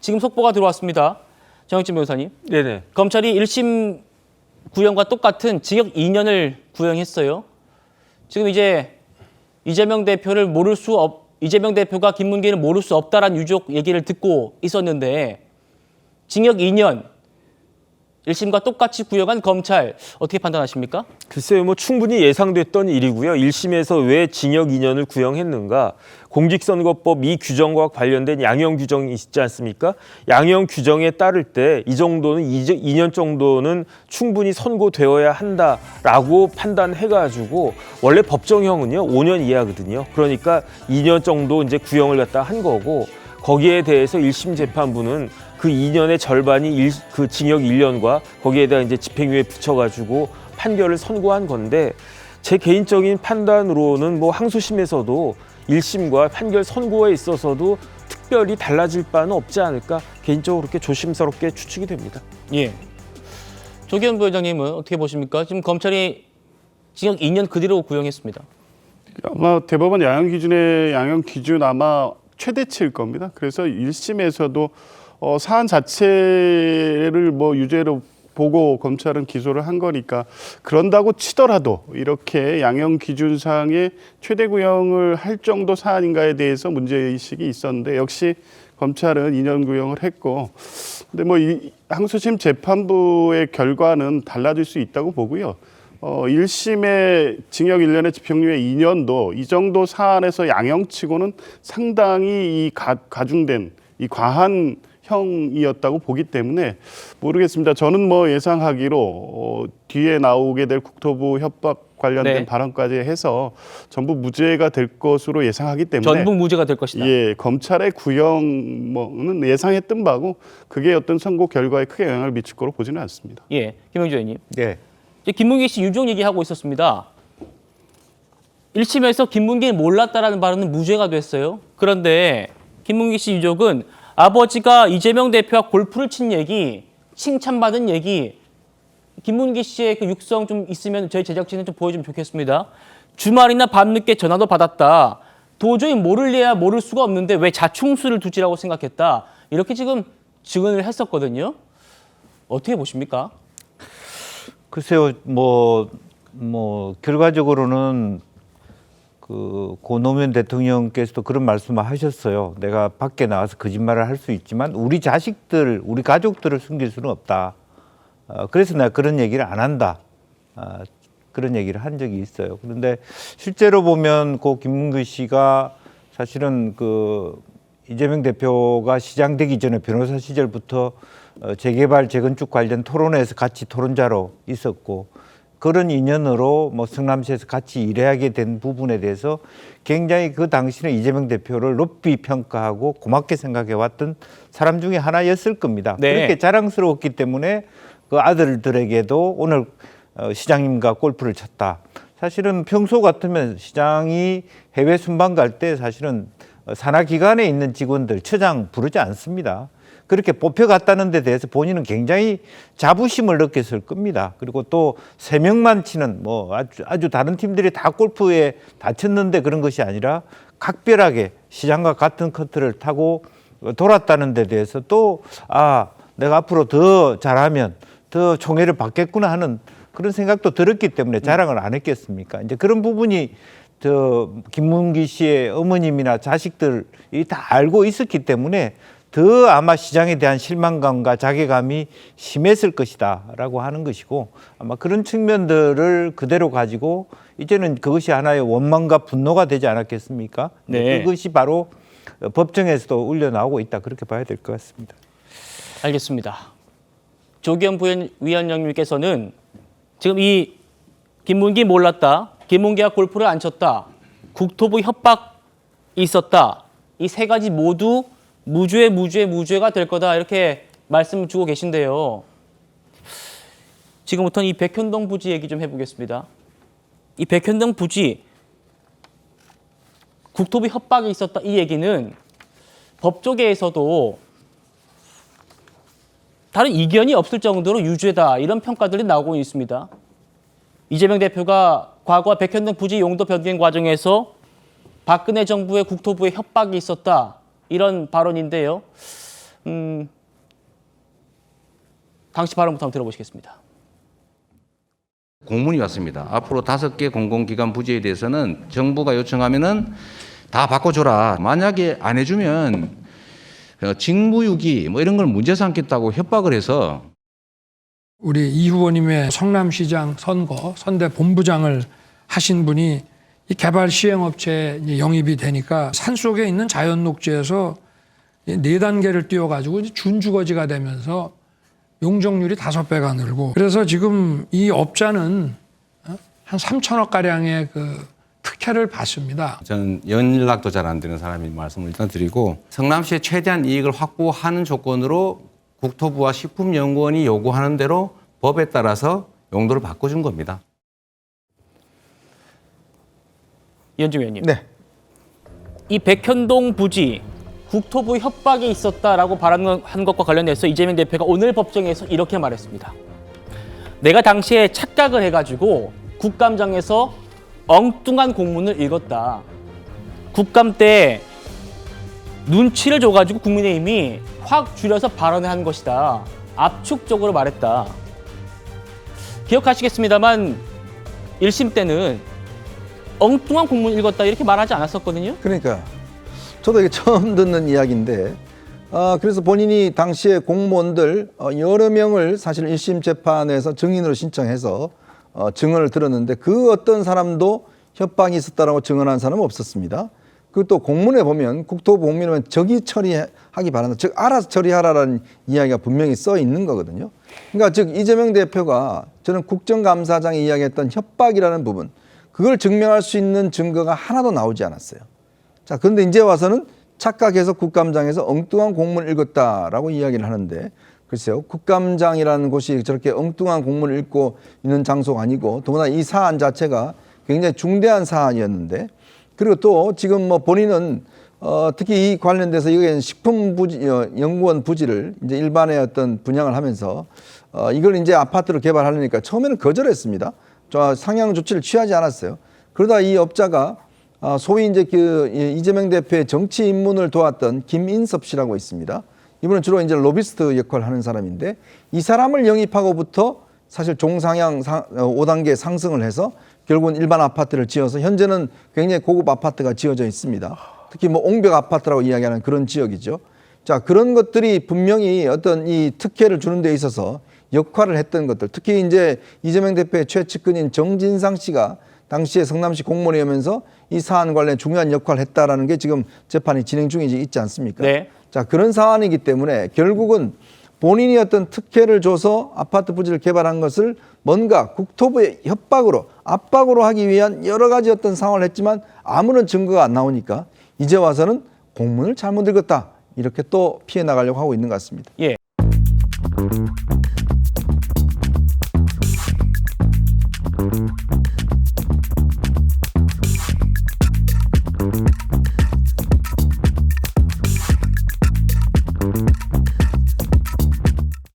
지금 속보가 들어왔습니다. 정혁진 변호사님. 네네. 검찰이 1심 구형과 똑같은 징역 2년을 구형했어요. 지금 이제 이재명 대표가 김문기를 모를 수 없다라는 유족 얘기를 듣고 있었는데 징역 2년 1심과 똑같이 구형한 검찰 어떻게 판단하십니까? 글쎄요, 뭐 충분히 예상됐던 일이고요. 1심에서 왜 징역 2년을 구형했는가? 공직선거법 이 규정과 관련된 양형 규정이 있지 않습니까? 양형 규정에 따를 때 이 정도는 2년 정도는 충분히 선고되어야 한다라고 판단해가지고 원래 법정형은요 5년 이하거든요. 그러니까 2년 정도 이제 구형을 갖다 한 거고 거기에 대해서 1심 재판부는 그 2년의 절반이 그 징역 1년과 거기에다 이제 집행유예 붙여가지고 판결을 선고한 건데 제 개인적인 판단으로는 뭐 항소심에서도 1심과 판결 선고에 있어서도 특별히 달라질 바는 없지 않을까 개인적으로 그렇게 조심스럽게 추측이 됩니다. 예. 조기현 부회장님은 어떻게 보십니까? 지금 검찰이 징역 2년 그대로 구형했습니다. 아마 대법원 양형 기준 아마 최대치일 겁니다. 그래서 1심에서도 사안 자체를 뭐 유죄로 보고 검찰은 기소를 한 거니까 그런다고 치더라도 이렇게 양형 기준상의 최대 구형을 할 정도 사안인가에 대해서 문제의식이 있었는데 역시 검찰은 2년 구형을 했고 근데 뭐 이 항소심 재판부의 결과는 달라질 수 있다고 보고요. 1심의 징역 1년에 집행유예 2년도 이 정도 사안에서 양형치고는 상당히 이 가중된 이 과한 형이었다고 보기 때문에 모르겠습니다. 저는 뭐 예상하기로 뒤에 나오게 될 국토부 협박 관련된 네. 발언까지 해서 전부 무죄가 될 것으로 예상하기 때문에 전부 무죄가 될 것이다. 예, 검찰의 구형은 예상했던 바고 그게 어떤 선고 결과에 크게 영향을 미칠 거로 보지는 않습니다. 예, 김영주 의원님. 네. 이제 김문기 씨 유족 얘기하고 있었습니다. 1심에서 김문기는 몰랐다라는 발언은 무죄가 됐어요. 그런데 김문기 씨 유족은 아버지가 이재명 대표와 골프를 친 얘기, 칭찬받은 얘기, 김문기 씨의 그 육성 좀 있으면 저희 제작진은 좀 보여주면 좋겠습니다. 주말이나 밤늦게 전화도 받았다. 도저히 모를래야 모를 수가 없는데 왜 자충수를 두지라고 생각했다. 이렇게 지금 증언을 했었거든요. 어떻게 보십니까? 글쎄요, 결과적으로는 고 노무현 대통령께서도 그런 말씀을 하셨어요. 내가 밖에 나와서 거짓말을 할 수 있지만 우리 자식들, 우리 가족들을 숨길 수는 없다. 그래서 내가 그런 얘기를 안 한다. 그런 얘기를 한 적이 있어요. 그런데 실제로 보면 고 김문기 씨가 사실은 이재명 대표가 시장 되기 전에 변호사 시절부터 재개발, 재건축 관련 토론회에서 같이 토론자로 있었고 그런 인연으로 성남시에서 같이 일하게 된 부분에 대해서 굉장히 그 당시는 이재명 대표를 높이 평가하고 고맙게 생각해 왔던 사람 중에 하나였을 겁니다. 네. 그렇게 자랑스러웠기 때문에 그 아들들에게도 오늘 시장님과 골프를 쳤다. 사실은 평소 같으면 시장이 해외 순방 갈 때 사실은 산하기관에 있는 직원들 처장 부르지 않습니다. 그렇게 뽑혀갔다는 데 대해서 본인은 굉장히 자부심을 느꼈을 겁니다. 그리고 또 3명만 치는 아주 다른 팀들이 다 골프에 다쳤는데 그런 것이 아니라 각별하게 시장과 같은 커트를 타고 돌았다는 데 대해서 또 내가 앞으로 더 잘하면 더 총애를 받겠구나 하는 그런 생각도 들었기 때문에 자랑을 안 했겠습니까? 이제 그런 부분이 김문기 씨의 어머님이나 자식들이 다 알고 있었기 때문에 더 아마 시장에 대한 실망감과 자괴감이 심했을 것이다라고 하는 것이고 아마 그런 측면들을 그대로 가지고 이제는 그것이 하나의 원망과 분노가 되지 않았겠습니까? 네. 그것이 바로 법정에서도 울려나오고 있다 그렇게 봐야 될 것 같습니다. 알겠습니다. 조기현 위원장님께서는 지금 이 김문기 몰랐다, 김문기가 골프를 안 쳤다, 국토부 협박이 있었다. 이 세 가지 모두 무죄가 될 거다 이렇게 말씀을 주고 계신데요. 지금부터는 이 백현동 부지 얘기 좀 해보겠습니다. 이 백현동 부지 국토부 협박이 있었다 이 얘기는 법조계에서도 다른 이견이 없을 정도로 유죄다 이런 평가들이 나오고 있습니다. 이재명 대표가 과거 백현동 부지 용도 변경 과정에서 박근혜 정부의 국토부에 협박이 있었다 이런 발언인데요. 당시 발언부터 한번 들어보시겠습니다. 공문이 왔습니다. 앞으로 5개 공공기관 부지에 대해서는 정부가 요청하면은 다 바꿔줘라. 만약에 안 해주면 직무유기 뭐 이런 걸 문제 삼겠다고 협박을 해서 우리 이 후보님의 성남시장 선거 선대 본부장을 하신 분이 이 개발 시행업체에 이제 영입이 되니까 산속에 있는 자연 녹지에서 4단계를 띄워가지고 준주거지가 되면서 용적률이 5배가 늘고 그래서 지금 이 업자는 한 3천억 가량의 그 특혜를 받습니다. 저는 연락도 잘 안 되는 사람이 말씀을 일단 드리고 성남시에 최대한 이익을 확보하는 조건으로 국토부와 식품연구원이 요구하는 대로 법에 따라서 용도를 바꿔준 겁니다. 이현중 의원님. 네. 이 백현동 부지 국토부 협박이 있었다라고 발언한 것과 관련해서 이재명 대표가 오늘 법정에서 이렇게 말했습니다. 내가 당시에 착각을 해가지고 국감장에서 엉뚱한 공문을 읽었다. 국감 때 눈치를 줘가지고 국민의힘이 확 줄여서 발언을 한 것이다. 압축적으로 말했다. 기억하시겠습니다만 1심 때는 엉뚱한 공문 읽었다 이렇게 말하지 않았었거든요. 그러니까 저도 이게 처음 듣는 이야기인데 그래서 본인이 당시에 공무원들 여러 명을 사실 1심 재판에서 증인으로 신청해서 증언을 들었는데 그 어떤 사람도 협박이 있었다라고 증언한 사람은 없었습니다. 그리고 또 공문에 보면 국토부 공문에 적이 처리하기 바란다. 즉 알아서 처리하라라는 이야기가 분명히 써 있는 거거든요. 그러니까 즉 이재명 대표가 저는 국정감사장이 이야기했던 협박이라는 부분 그걸 증명할 수 있는 증거가 하나도 나오지 않았어요. 자, 그런데 이제 와서는 착각해서 국감장에서 엉뚱한 공문을 읽었다라고 이야기를 하는데 글쎄요. 국감장이라는 곳이 저렇게 엉뚱한 공문을 읽고 있는 장소가 아니고 더구나 이 사안 자체가 굉장히 중대한 사안이었는데 그리고 또 지금 뭐 본인은 특히 이 관련돼서 이게 식품연구원 부지를 이제 일반의 어떤 분양을 하면서 이걸 이제 아파트로 개발하려니까 처음에는 거절했습니다. 상향 조치를 취하지 않았어요. 그러다 이 업자가 소위 이제 그 이재명 대표의 정치 입문을 도왔던 김인섭 씨라고 있습니다. 이분은 주로 이제 로비스트 역할을 하는 사람인데 이 사람을 영입하고부터 사실 종상향 5단계 상승을 해서 결국은 일반 아파트를 지어서 현재는 굉장히 고급 아파트가 지어져 있습니다. 특히 뭐 옹벽 아파트라고 이야기하는 그런 지역이죠. 자, 그런 것들이 분명히 어떤 이 특혜를 주는 데 있어서 역할을 했던 것들, 특히 이제 이재명 대표의 최측근인 정진상 씨가 당시에 성남시 공무원이면서 이 사안 관련 중요한 역할을 했다라는 게 지금 재판이 진행 중에 있지 않습니까? 네. 자, 그런 사안이기 때문에 결국은 본인이 어떤 특혜를 줘서 아파트 부지를 개발한 것을 뭔가 국토부의 협박으로 압박으로 하기 위한 여러 가지 어떤 상황을 했지만 아무런 증거가 안 나오니까 이제 와서는 공문을 잘못 읽었다 이렇게 또 피해 나가려고 하고 있는 것 같습니다. 예.